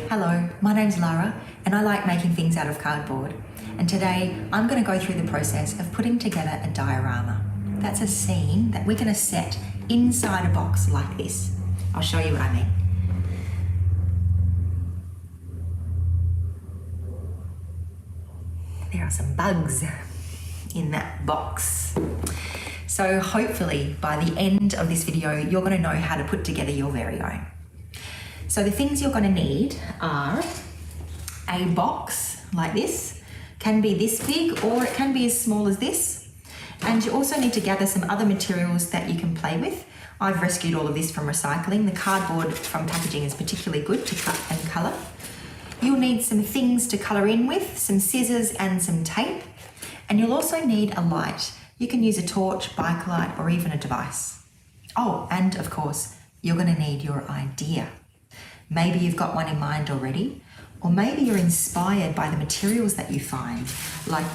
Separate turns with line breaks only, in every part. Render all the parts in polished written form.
Hello, my name's Lara and I like making things out of cardboard. And today I'm going to go through the process of putting together a diorama. That's a scene that we're going to set inside a box like this. I'll show you what I mean. There are some bugs in that box. So hopefully by the end of this video, you're going to know how to put together your very own. So the things you're going to need are a box like this. Can be this big or it can be as small as this. And you also need to gather some other materials that you can play with. I've rescued all of this from recycling. The cardboard from packaging is particularly good to cut and colour. You'll need some things to colour in with, some scissors and some tape. And you'll also need a light. You can use a torch, bike light, or even a device. Oh, and of course, you're going to need your idea. Maybe you've got one in mind already, or maybe you're inspired by the materials that you find, like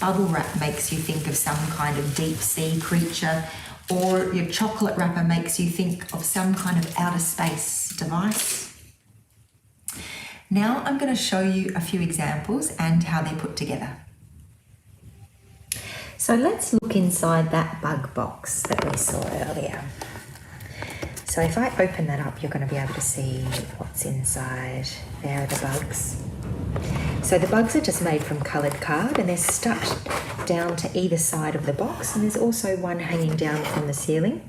bubble wrap makes you think of some kind of deep sea creature, or your chocolate wrapper makes you think of some kind of outer space device. Now I'm going to show you a few examples and how they're put together. So let's look inside that bug box that we saw earlier. So if I open that up, you're going to be able to see what's inside. There are the bugs. So the bugs are just made from coloured card and they're stuck down to either side of the box, and there's also one hanging down from the ceiling.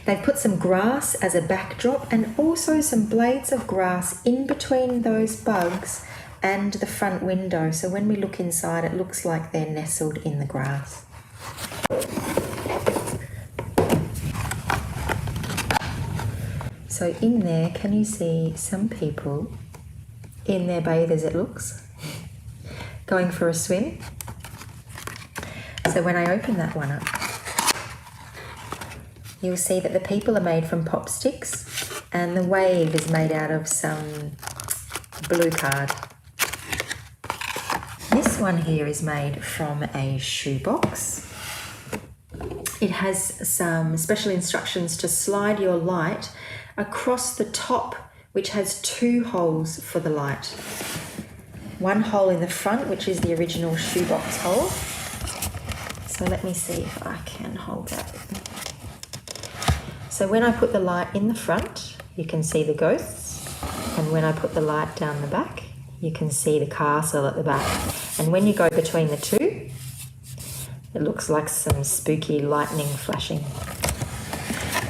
They've put some grass as a backdrop and also some blades of grass in between those bugs and the front window. So when we look inside, it looks like they're nestled in the grass. So in there, can you see some people in their bathers, it looks, going for a swim? So when I open that one up, you'll see that the people are made from pop sticks and the wave is made out of some blue card. This one here is made from a shoebox. It has some special instructions to slide your light across the top, which has 2 holes for the light. One hole in the front, which is the original shoebox hole. So let me see if I can hold that. So when I put the light in the front, you can see the ghosts. And when I put the light down the back, you can see the castle at the back. And when you go between the two, it looks like some spooky lightning flashing.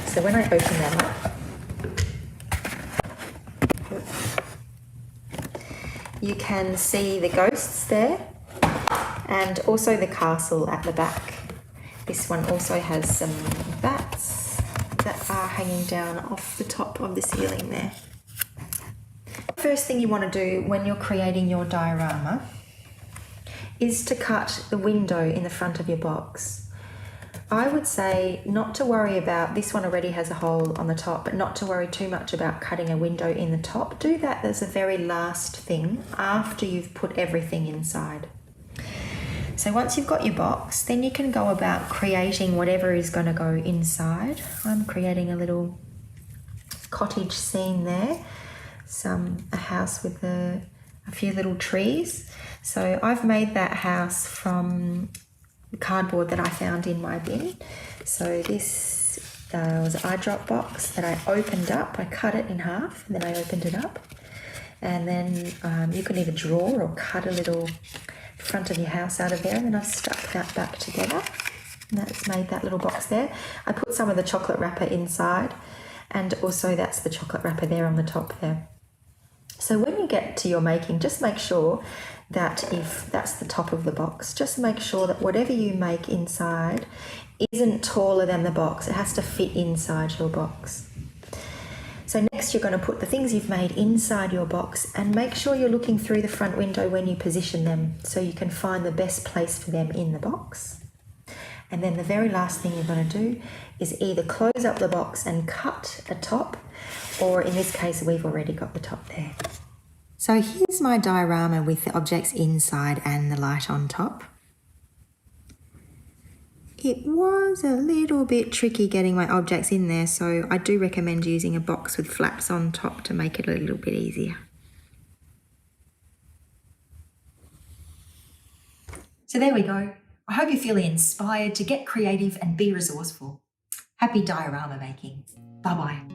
So when I open that up, you can see the ghosts there and also the castle at the back. This one also has some bats that are hanging down off the top of the ceiling there. First thing you want to do when you're creating your diorama is to cut the window in the front of your box. I would say not to worry about, this one already has a hole on the top, but not to worry too much about cutting a window in the top. Do that as a very last thing after you've put everything inside. So once you've got your box, then you can go about creating whatever is going to go inside. I'm creating a little cottage scene there, a house with a few little trees. So I've made that house from cardboard that I found in my bin. So this was an eyedrop box that I opened up. I cut it in half and then I opened it up. And then you can either draw or cut a little front of your house out of there, and then I've stuck that back together. And that's made that little box there. I put some of the chocolate wrapper inside, and also that's the chocolate wrapper there on the top there. So when you get to your making, just make sure that if that's the top of the box, just make sure that whatever you make inside isn't taller than the box. It has to fit inside your box. So next you're going to put the things you've made inside your box and make sure you're looking through the front window when you position them so you can find the best place for them in the box. And then the very last thing you're going to do is either close up the box and cut a top, or in this case we've already got the top there. So here's my diorama with the objects inside and the light on top. It was a little bit tricky getting my objects in there, so I do recommend using a box with flaps on top to make it a little bit easier. So there we go. I hope you're feeling inspired to get creative and be resourceful. Happy diorama making. Bye-bye.